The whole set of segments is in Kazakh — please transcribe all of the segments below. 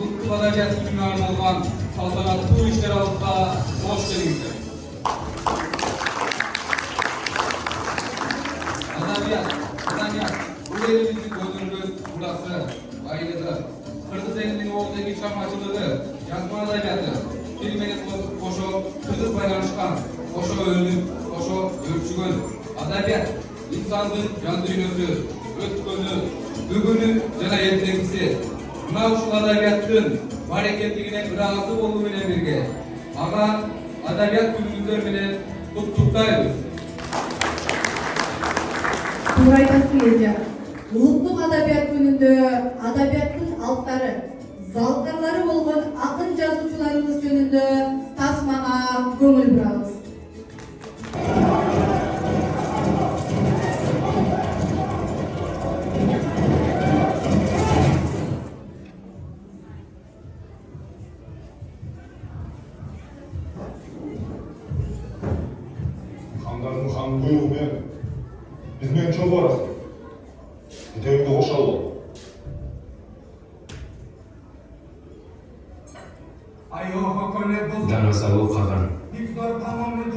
Ulutlu Adabiyat Günü'ne armağan saltanatlı işler alıkta hoş geldinizler. Adabiyat. Bu elimizin gözünümüz burası, bayılıdır. Kırgız elinin oğuzdaki çamacılığı, yazma adabiyatı, kelimeniz koşu, Kırgız bayranışkan, koşu önlük, koşu ölçügün. Adabiyat, insanın can dünyası, ötkünü, bugünü jana ertengisi. Mına uşul adabiyattın hareketligine razı bolуу menен birge. Aga adabiyat günümüzler menен kutluklayбыз. Турайдасың Улуттук Адабият күнүндө адабияттын алыптары, залкарлары болгон акын жазуучуларыбыз жөнүндө тасмага көңүл бурабыз. Хандардын хан буйругу менен биз менен чогуу барасың. Китебиңди кошо ал. Даңасалуу каган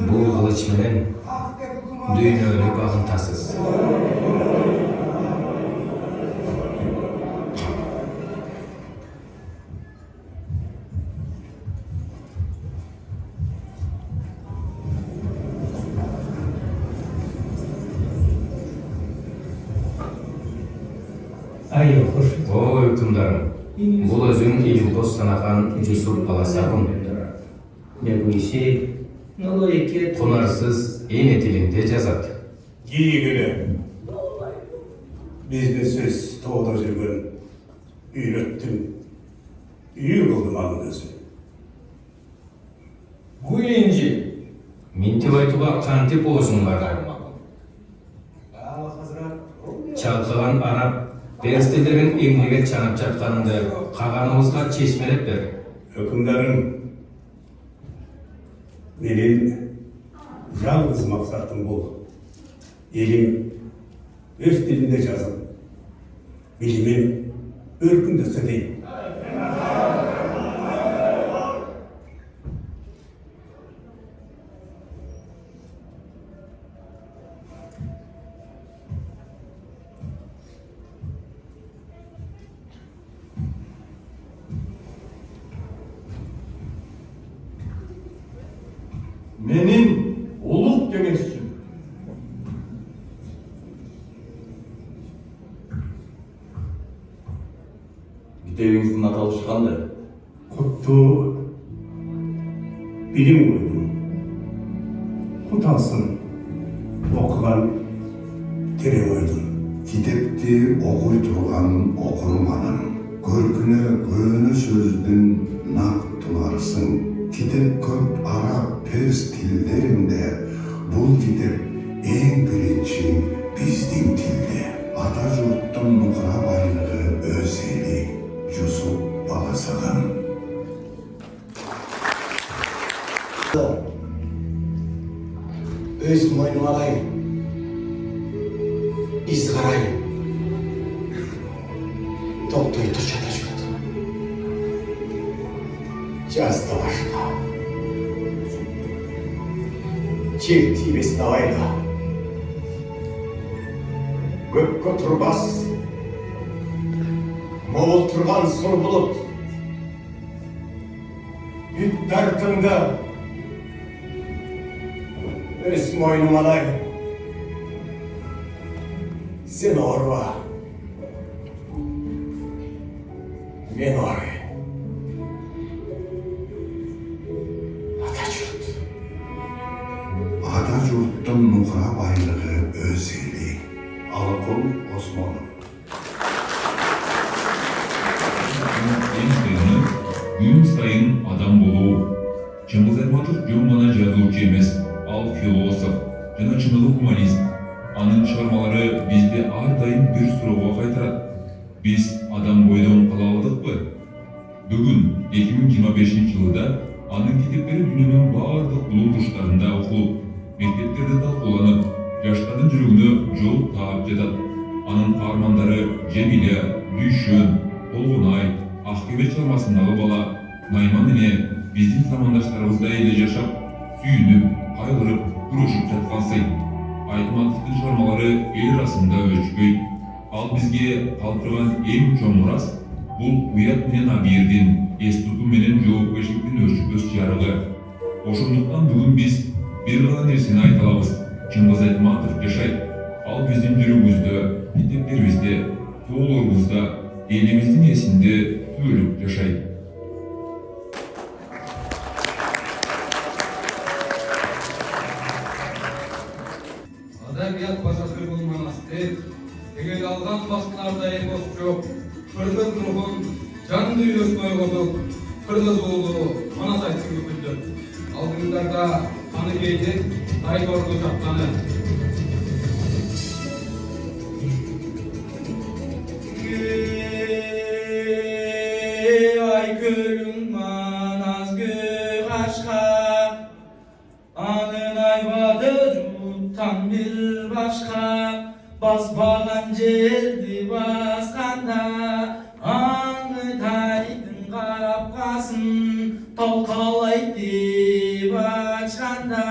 бул кылыч менен дүйнөлүк агынтасыз. О өкүмдарым, бул өзүң Илдос санаган Жусуп баласагын. Кунарсыз эне тилинде жазат. Кийигине бизди сөз тоодо жүргөн үйрөттүм, үйү кылдым анын өзүн. Гуинжи. Минтип айтууга кантип оозуң бар? Чалкыган араб перстелерин эмнеге чанап жатканыңды каганыбызга чечмелеп бер. Өкүмдарым, менин жалгыз максатым бул. Элим өз тилинде жазып, билимин өркүндөсө дейм. Менин улук кеңешчим. Китебиңиздин аталышы кандай? Куттуу билим койдум. Кутасын окуган терең ойдум. Китепти окуй турган окурманын, көркүнө көөнө сөздүн нак тунарсың. Китеп көп араб перс тилдеринде, бул китеп эң биринчи биздин тилде. Ата журттун нукура байлыгы өз эли, Жусуп баласаган. Өз мойнума алайын, из карайын, токтой турчата жүрөт. Жазды башка, жер тийбес давайда, көккө турбас, могул турган сур булут, бүт дартымды өз мойнума алайын. Сен орба, мен орайын. Ата журттун нукура байлыгы өз эли. Алыкул Осмонов. Gün sayın adam болуу. Чыңгыз Айтматов жөн гана жазуучу эмес, ал философ жана чыныгы гуманист. Анын чыгармалары бизди ар дайым бир суроого кайтарат. Биз адам бойдон кала алдыкпы? Бүгүн 2025-жылда анын китептери дүйнөнүн баардык улуу бурчтарында окулуп, мектептерде талкууланып, жаштардын жүрөгүнө жол таап жатат. Анын каармандары Жемиле, Дүйшөн, Толгунай, Akkeber çalmasındağı bala Nayman ine bizim zamandaşlarımızda ele yaşap, süyünüp, kaygırıp, duruşup çatkansay. Aytmatıktın çalmaları el arasında ölçköy. Al bizge kaltırgan en çoğun muras, bul uyat menen abirdin, estutu menen joopkeşliktin ölçüp jarıgı. Oşunduktan bugün biz bir gana nersini aytalabız. Çıngiz Aytmatov yaşay. Al bizim жүрүгүбүздө, мектептерибизде, тоолорубузда, элибиздин эсинде түбөлүп жашайт. Adabiyat başası bulmanastir. Tegel algan başkalarda epos çok. Kırgız ruhun can düylösmöy koduk. Kırgız oğlu manas aytsın köpüldü. Aldığınlarda kanı keydin, aytordu çaptanı. Ay gülüm manazgı aşka, anın ayvadı juttan bir başka, basbalan cerdi baskanda, anı taydın karap kasın, tolkalaydı başkanda,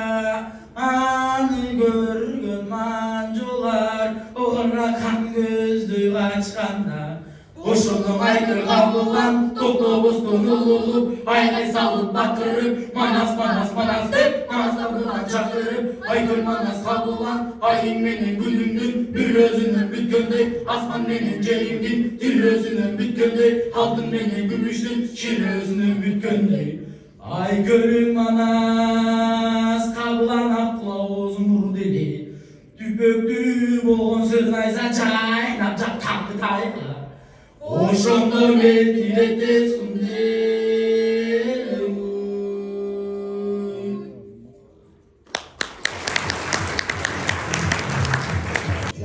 anı görgün mancular, oğra kan gözlü kaçkanda. Oşunun aykırgan bulan, toptobustun ululup, aygay salıp bakırıp, manas manas manas deyip, manasabılan çakırıp, aygır manas kabulan, ayın menin gülümdün, bir özünün bütköndey, asman menin cerimdin, dil özünün bütköndey, altın menin gümüştün, şir özünün bütköndey. Ay gölün manas kabulan aklavuz nur deli, tüpöktü bolğun sırnaysa çaynap cap tankı tayla. Oşonda metirete sunderim.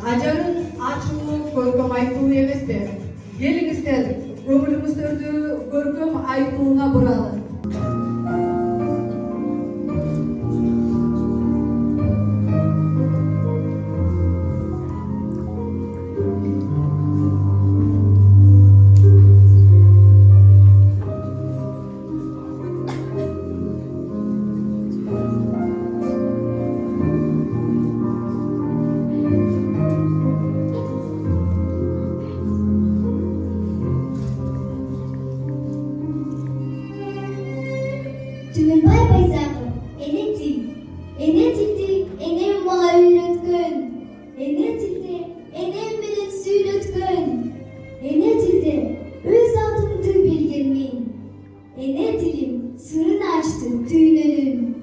Acarın açılığı görkəm aytуу emespi. Geliңizler, көңүлүңүздөрдү көркөm айтууга буралы. Tülünbay Bayzakı, ene tildi, enem bana öğretken, ene tildi, enem bilen söyletken, ene tildi, öz adımdı bildirmeyin, ene dilim, sırrın açtı tüylerim.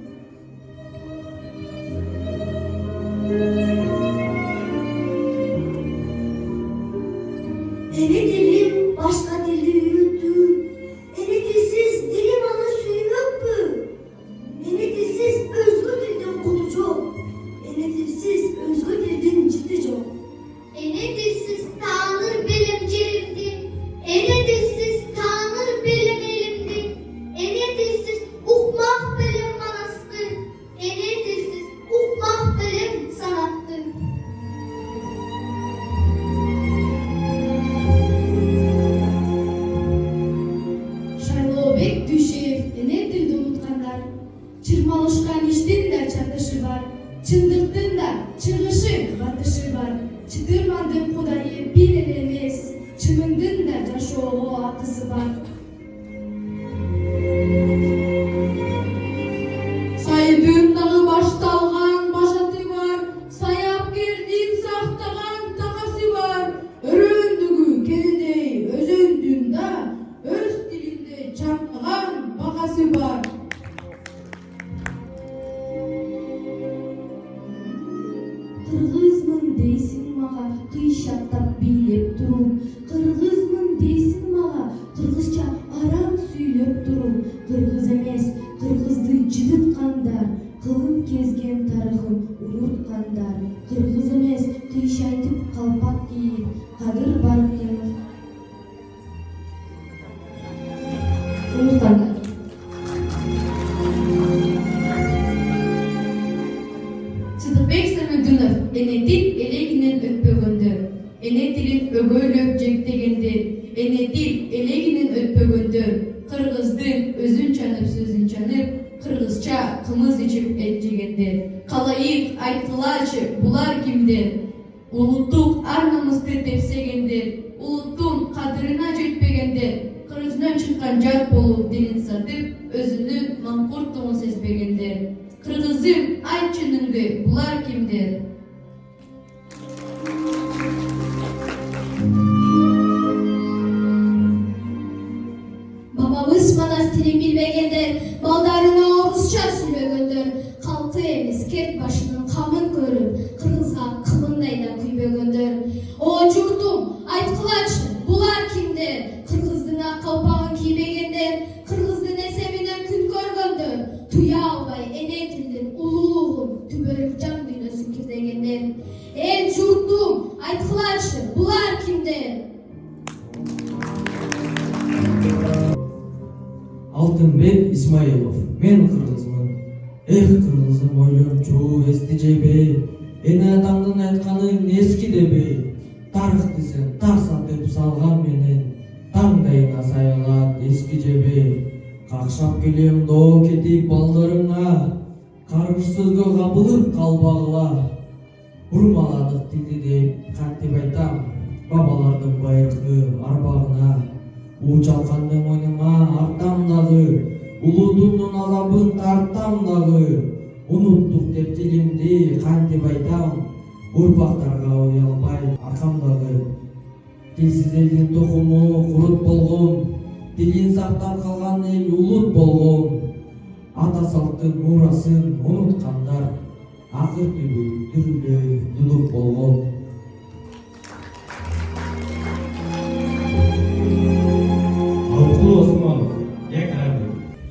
Ene dilim, başka dilde yürüttü, ene dilsiz dilim ana suyuyordu. Ene dilsiz özgür dilden kutucu, ene dilsiz özgür dilden ciddico. Ene dilsiz tanır belim cerimdi, ene dilsiz tanır belim elimdi, ene dilsiz ukmak belim manastı, ene dilsiz ukmak belim sanattı. Şaylobek Düşeев, ene dildi unutkanlar, çırmalışkan iştin de çatışı var, çındıktın da çırgışı batışı var, çıtırmandın kudayı bir elemez, çımındın da caşoğlu atısı var. Sayıdığındağı baştalgan başatı var, sayap girdiğin sahtagan takası var, öröndüğü kedidey özöndün da, öz dilinde çarptıgan bakası var. Kırgızmın deysin mağa, kıyşattap bilep durum. Kırgızmın deysin mağa, kırgızça aram süylep durum. Kırgız emes, kırgızdı jıdıtkandar, kılın кезген тарыхын unutkandar. Kırgız emes, kıyşaytıp kalpak kiyip, kadır barkın. Unutkandar. Çıtıkbek Samedunov, ene dil eleginin ötpөгöndür. Ene dilin ögöylöp jektegенdir. Ene dil eleginin ötpөгöndür. Kırgız'ın özün çanıp sözün çanıp, Kırgızça kımız içip et yegendir. Kalayık aytılaçı bular kimdir? Ulutluk arnamızdı tepsegendir. Uluttun kadrına jetpegendir. Kırgızdan çıkan jat bolup dilin satıp, özünün mankurtluğun sezbegendir. Kırgızım aytçınыңdı bular kimdir? Babamız manas tilin bilmegendir, baldarına orusça sürbegendir. Kaltı emiz kert başının kamın görüp, Kırgızga kılındayla kuybegendir. O jurtum, aytkılaçı, bular kimdir? Kırgızdına kalpağın kiybegendir, Kırgızdın eseminden kün görgöndür. Tuya albay ene tilin ululuğun, tübörük can dünyası kirdegendir. El jurtum, aytkılaçı, bular kimdir? Алтынбек Исмаилов, мен кыргызмын. Эх, кыргызым ойлончу, эсти жейбей. Эне атамдын айтканын эски дебей. Тарых десең, тар сатып салган менен. Таңдайыңа сайылат эски жебей. Какшап келем доо кетип балдарыңа. Каргыш сөзгө кабылып калбагыла. Урмаладык тилди деп кантип айтам. Бабалардын байыркы арбагына. Учалканды мойнума артам дагы, улутумдун азабын тартам дагы. Унуттук деп тилимди кантип айтам, урпактарга уялбай аркам дагы. Тилсиз элдин тукуму курут болгон, тилин сактап калган эл улут болгон. Ата салттын мурасын унуткандар, акыр түбү дүрүлөй дудук болгон. Османов,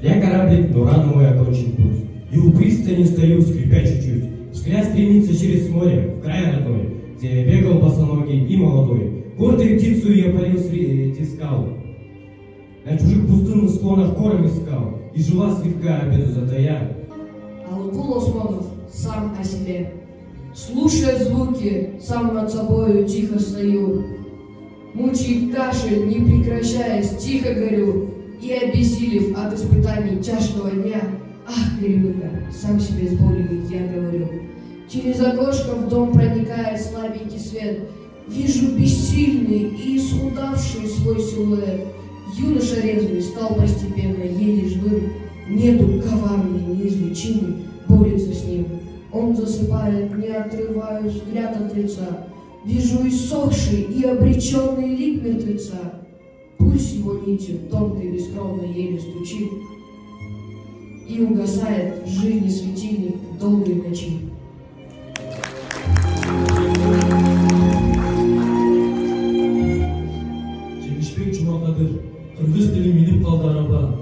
я кораблик, но рана моя точит путь. И у пристани стою, скрипя чуть-чуть. Взгляд стремится через море, в край родной, где я бегал босоногий и молодой. Гордой птицу я парил среди скал. На чужих пустынных склонах корм искал, и жила слегка обеду затая. Алыкул Османов сам о себе. Слушая звуки, сам над собою тихо стою. Мучает кашель, не прекращаясь, тихо горю. И обессилев от испытаний тяжкого дня, ах, грибыка, сам себе с болью я говорю. Через окошко в дом проникает слабенький свет. Вижу бессильный и исхудавший свой силуэт. Юноша резвый стал постепенно еле живым. Недуг коварный, неизлечимый, борется с ним. Он засыпает, не отрывая взгляд от лица. Вижу иссохший и обреченный лик мертвеца. Пульс его нитью тонко и бескровно еле стучит. И угасает в жизни светильник долгой ночи. Жемишбек Жумакадыр, кыргыз тили минип калды араба.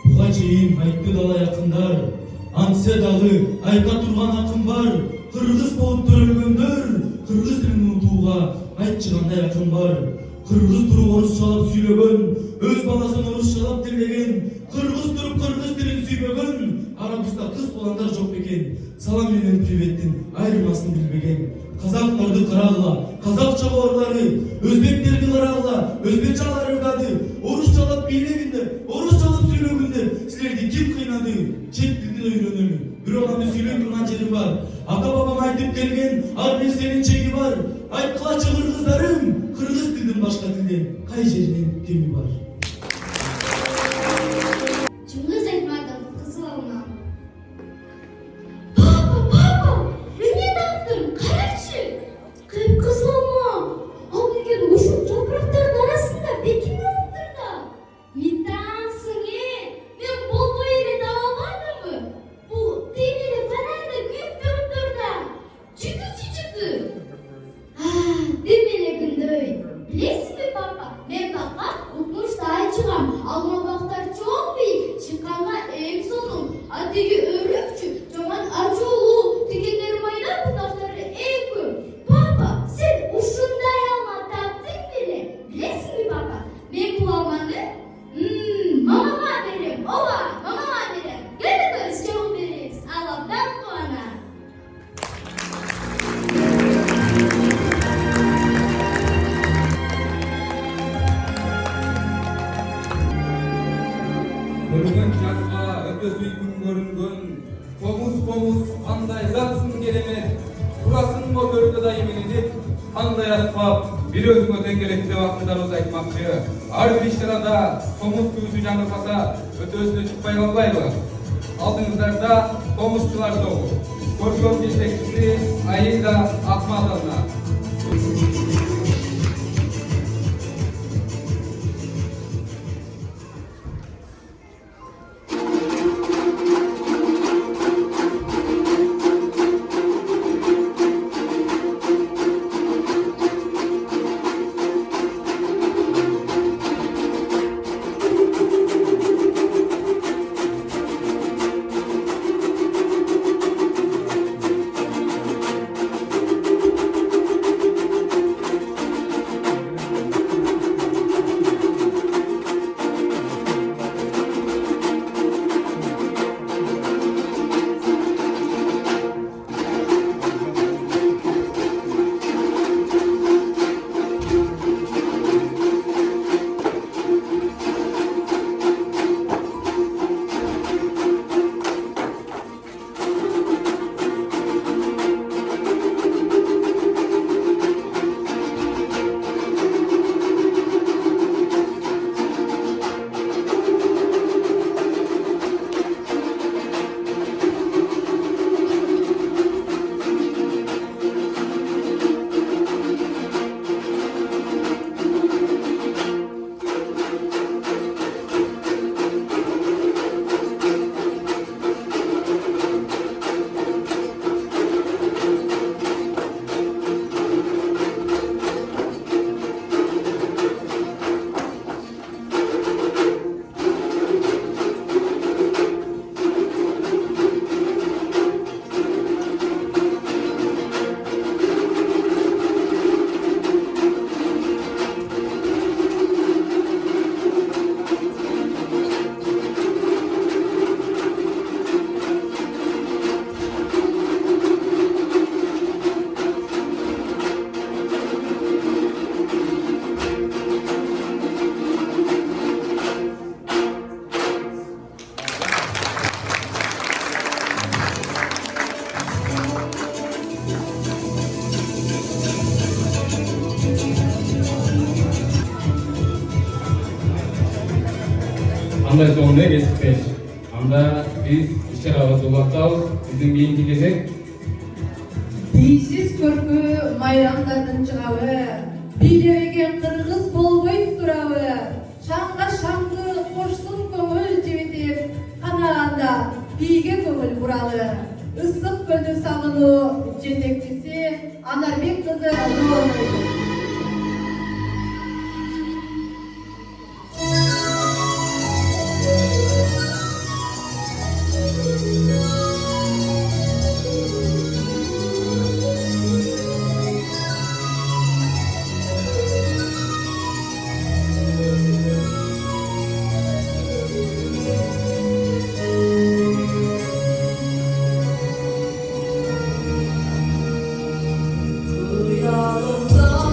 Буга чейин айтты дала якындар, антсе дагы айта турган акын бар. Кыргыз болуп төрөлгөндөр, кыргыз тилин унутууга айтчыганда якын бар. Кыргыз туруп орусчалап сүйлөгөн, өз баласын орусчалап тилдеген, кыргыз туруп кыргыз тилин сүйбөгөн, арабызда кыз баландар жок бекен. Салам менен приветтин айырмасын билбеген. Казактарды кырагыла, казакча боорлары, өзбектерди кырагыла, өзбекчалар ыргады, орусчалап бийлегенде, орусчалап сүйлөгөндө силерди ким кыйнады? Чет тилди үйрөнөмүн, бирок аны сүйлөй турган жери бар. Ата бабам айтып келген ар нерсенин чеги бар. Айткылачы кыргыздарым, кыргыз тилден башка тилден кай жеринин кеми бар? Чыңгыз Айтматов, Кызыл Алма. Папа, эмне таптым? Карачы. Кызыл Алма. Ал деген ушул жапырактардын арасында бекиме отур да. Митаңсың, мен болбой эле таба албадымбы? Бул тим эле фонарда күйүп туруптур да. Чыты. Демеле күндөй. Билесизби, папа? Мен папа укмуш көргөн жазга өтө сүйкүм көрүнгөн комуз кандай затсың керемет турасын көтөрдө дайым мененип кандай аспап бир өзүңө тең келет деп акындарыбыз айтмакчы. Ар бир иш-чарада комуз күүсү жаңырпаса өтөсүнө чыкпай калбайбы? Алдыңыздарда комузчулар тобу, көркөм жетекчиси Аида Акматовна. Андай соңында кесіппеш. Анда біз иш-чарабызды улантабыз. Биздин кийинки кезек бийсиз көркү майрамдардын чыгабы, бийлебеген кыргыз болбой турабы, шаңга шаңды кошсун көңүл жибитип, канаганда бийге көңүл буралы. Ысык көлдү сагынуу жетекчиси Анарбек кызы Нурбек. Kıyalımda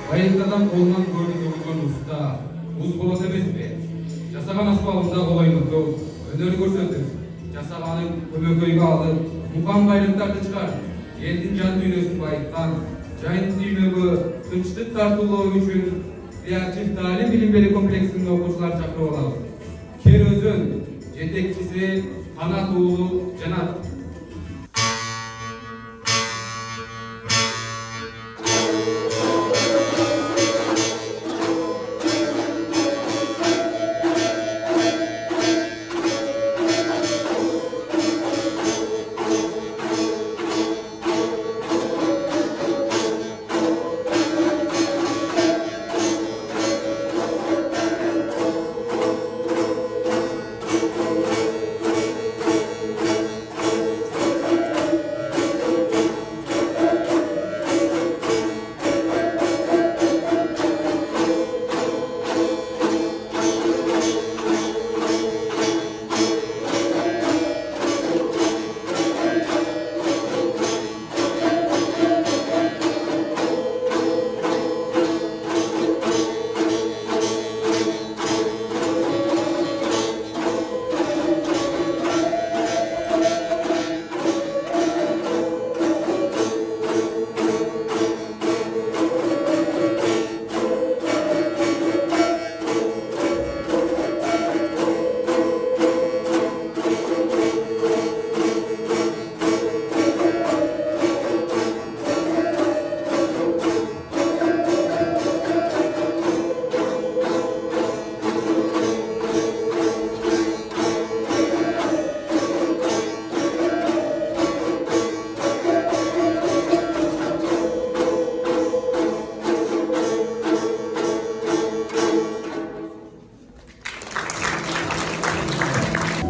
байыркадан колунан көрүнүп өгүлгөн уста уз болот эмеспи? Жасаган аспабында колойнотуп, өнөр көрсөтүп, жасаганын көмөкөйгө алып, мукам байрактарды чыгарып, элдин жан дүйнөсүн байыткан, жайын дүйнөгө тынчтык тартуулоо үчүн креатив таалим билим берүү комплексинин окуучуларын чакырып алабыз. Кер өзөн жетекчиси Канат уулу Жанат.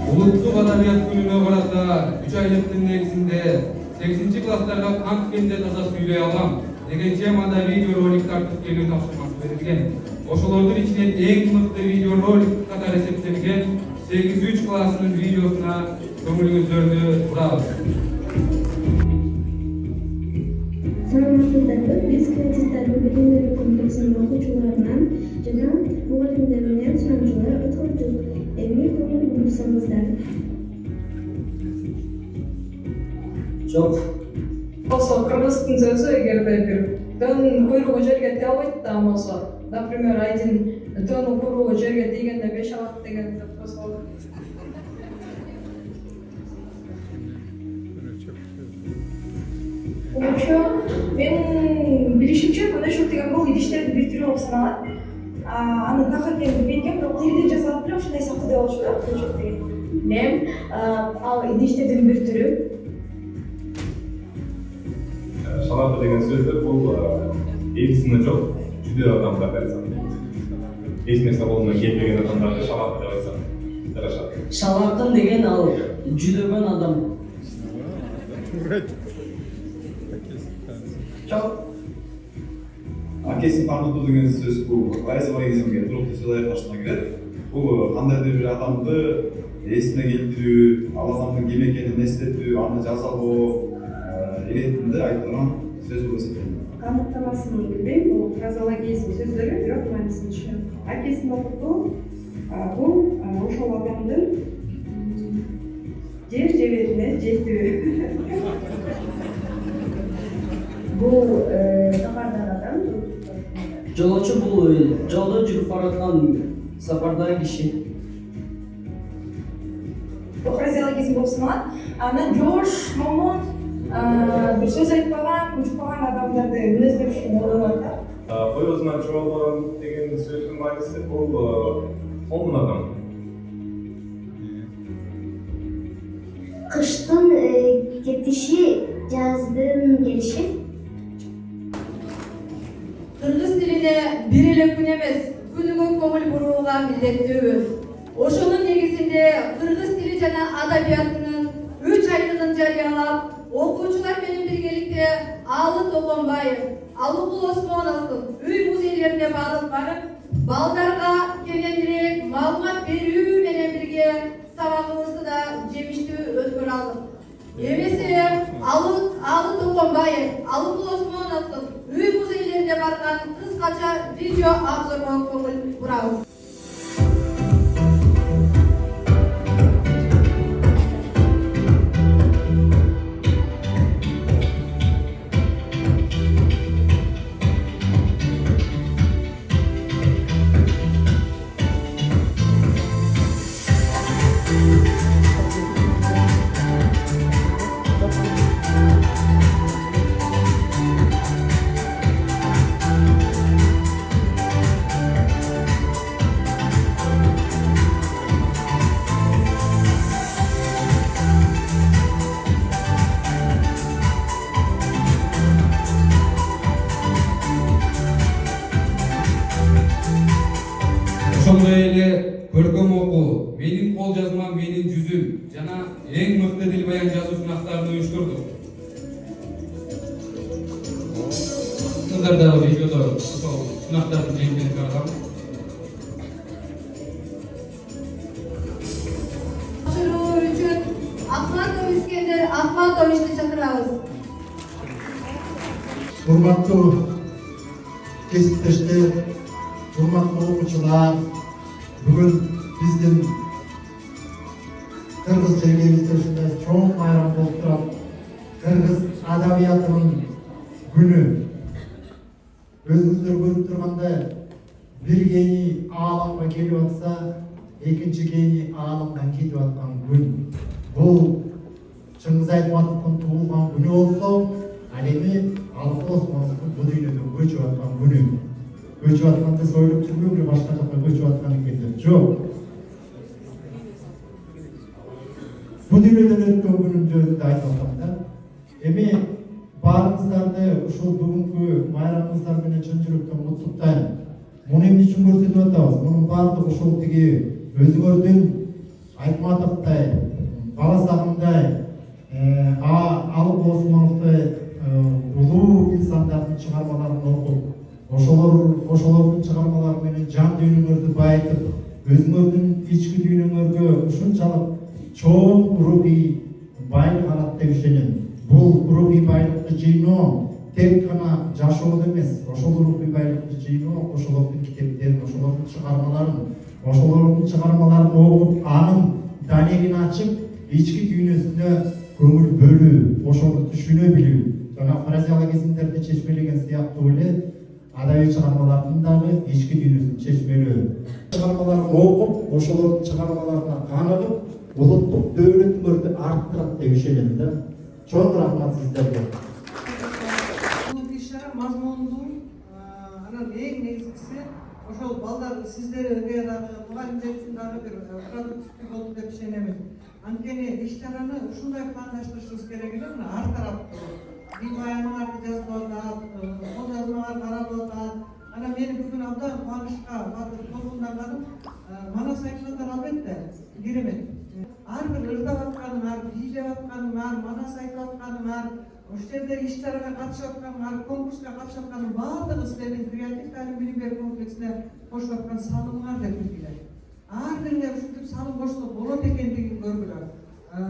Улуттук адабият күнүнө карата 3 айлыктын негизинде 8-класстарга кант тилинде таза сүйлөй алам деген темада видео ролик тартып келүү тапшырмасы берилген. Ошолордун ичинен эң мыкты видео ролик катары эсептелген 8-3 классынын видеосуна көңүлүңүздөрдү бурабыз. Саламатсыздарбы? Биз креатив таалим билим берүү комплексинин окуучуларынан жана мугалимдеринен сурамжылар өткөрдүк. Эми көңүл бурсаңыздар. Жок. Болсо кыргыздын сөзү эгерде бир төнүн куйругу жерге тие албайт болсо, например, айдын төнүн куйругу жерге тийгенде 5 алат деген деп болсо. Вообще, менин билишимче, мындай деген бул идиштердин бир түрү болуп саналат. Аны такыр мен билбейм, бирок тилде жазылат эле ушундай сыяктуу деп болчу да, көчөк деген. Мен ал идиштердин бир түрү. Шалапы деген сөздер бұл егісіні жоқ, жүдеу адамдар айтсам. Еш нәрсе қолынан келмеген адамдарды шалапы деп айтсам. Шалапын деген ал жүдөгөн адам. Жоқ. Әкесін таныту деген сөз бұл лаизмализмге тұрақты сөйлей қашына келеді. Бұл қандай да бір адамды есіне келтіру, ал адамның кім екенін естету, аны жазалау ретінде айтылған сөз болып есептеледі. Анықтамасын білбейм, бұл фразеологизм сөздері, бирок мәнісін түсінемін. Әкесін оқыту, бұл ошол адамдың жер жебетіне жетүү. Бұл сапардан адам. Жолочу бул жолдо жүрүп бараткан сапардагы киши. Бұл фразеологизм болып саналат. Анан жош, момун, bir söz айтпаган, учпаган адамдарды мүнөздөш үчүн колдонот да. Кой өзүнөн чоолгон деген сөздүн мааниси бул момун адам. Кыштын кетиши, жаздын келиши. Кыргыз тилине бир эле күн эмес, күнүгө көңүл бурууга милдеттүүбүз. Ошонун негизинде кыргыз тили жана адабиятынын 3 айлыгын жарыялап, окуучулар менен биргеликте Алы Токонбаев, Алыкул Осмоновдун үй музейлерине барып, балдарга кененирээк маалымат берүү менен бирге сабагыбызды да жемиштүү өткөрө алдык. Эмесе Алы Токонбаев, Алыкул Осмоновдун үй музейлеріне барған қысқаша видео обзорға көңіл бұрабыз. Ошондой эле көркөм окуу, менин кол жазмам, менин жүзүм жана эң мыкты дил баян жазуу сынактарын уюштурдук. Сиздер дагы видеодо ошол сынактардын жеңишин карагам. Тапшыруу үчүн Ахматов Искендер Ахматовичти чакырабыз. Урматтуу кесиптештер, урматтуу окуучулар, бүгүн биздин кыргыз жергебизде ушундай чоң майрам болуп турат. Кыргыз адабиятынын күнү. Өзүңүздөр көрүп тургандай, бир кийини ааламга келип атса, экинчи кийини ааламдан кетип аткан күн. Бул Чыңгыз Айтматовдун туулган күнү болсо, ал эми Алпы Осмоновдун бул дүйнөдөн көчүп аткан күнү. Көчүп атканда сойлуп жүрбөйбү, башка жака көчүп аткан экендер. Жок. Бул дүйнөдөн өткөн күнүн жөнүндө айтып атам да. Эми баарыңыздарды ушул бүгүнкү майрамыңыздар менен чын жүрөктөн куттуктайм. Муну эмне үчүн көрсөтүп атабыз? Мунун баардыгы ушул тиги өзүңөрдүн Айтматовдой, Баласагындай, Алып Осмоновдой улуу инсандардын чыгармаларын окуп, ошолордун чыгармалары менен жан дүйнөңөрдү байытып, өзүңөрдүн ички дүйнөңөргө ушунчалык чоң рухий байлык алат деп ишенем. Бул рухий байлыкты жыйноо тек гана жашоодо эмес, ошол рухий байлыкты жыйноо ошолордун китептерин, ошолордун чыгармаларын окуп, анын далегин ачып, ички дүйнөсүнө көңүл бөлүү, ошону түшүнө билүү, жана фразеологизмдерди чечмелеген сыяктуу эле адабий чыгармалардын дагы ички дүйнөсүн чечмелөө. Чыгармаларын окуп, ошолордун чыгармаларына каныгып, улуттук дөөлөтүңөрдү арттырат деп ишенем да. Чоң рахмат сиздерге. Бул иш-чара мазмундуу, анан эң негизгиси ошол балдар сиздерге дагы мугалимдер үчүн дагы бир продуктивдүү болду деп ишенемин. Анткени иш-чараны ушундай пландаштырышыбыз керек эле, мына ар тараптуу. Дил баяныңарды жазып атат, кол жазмалар каралып атат. Анан мени бүгүн абдан кубанычка батып толкунданганым, мана сайтынан албетте киремет. Ар бир ырдап атканым, ар бийлеп атканым, ар манас айтып атканым, ар ошол жерде иш-чарага катышып атканым, ар конкурска катышып атканым баардыгы силердин креатив талим билим берүү комплексине кошуп аткан салымыңар деп билгиле. Ар бирине ушинтип салым кошсо болот экендигин көргүлө.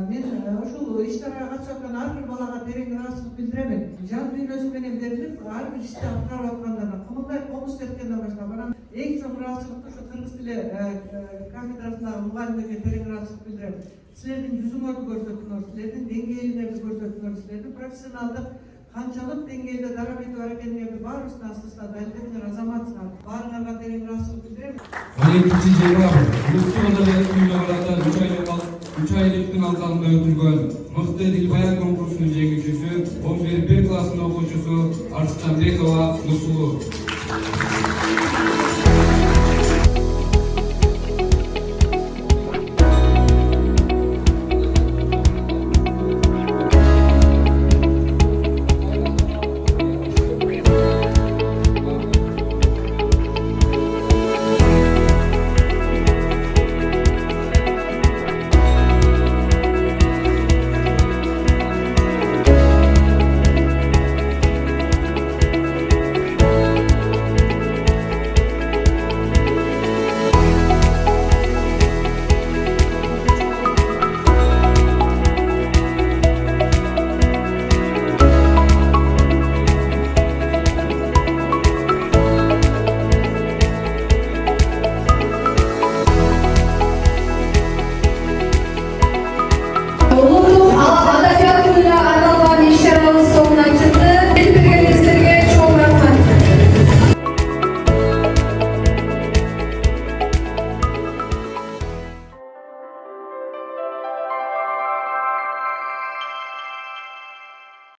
Мен ошол иш-чарага катышып аткан ар бир балага терең ыраазычылык билдирем. Жан дүйнөсү менен берилип, ар бир ишти аткарып аткандарына кымылдай комуз серткенден баштап анан эң чоң ыраазычылыкты ушу кыргыз тили кафедрасындагы мугалимдерге терең ыраазычылык билдирем. Силердин жүзүңөрдү көрсөттүңөр, силердин деңгээлиңерди көрсөттүңөр, силердин профессионалдык канчалык деңгээлде дарабети бар экендигиңерди баарыбызды астыста далилдедиңер, азаматсыңар. Баарыңарга терең ыраазычылык билдирем. 12 декабрь Улуттук Уюмдарда 3 айлыктын алкагында өтүлгөн мыкты дил баян конкурсунун жеңүүчүсү 11 класстын окуучусу Арыстанбекова Нурсулу.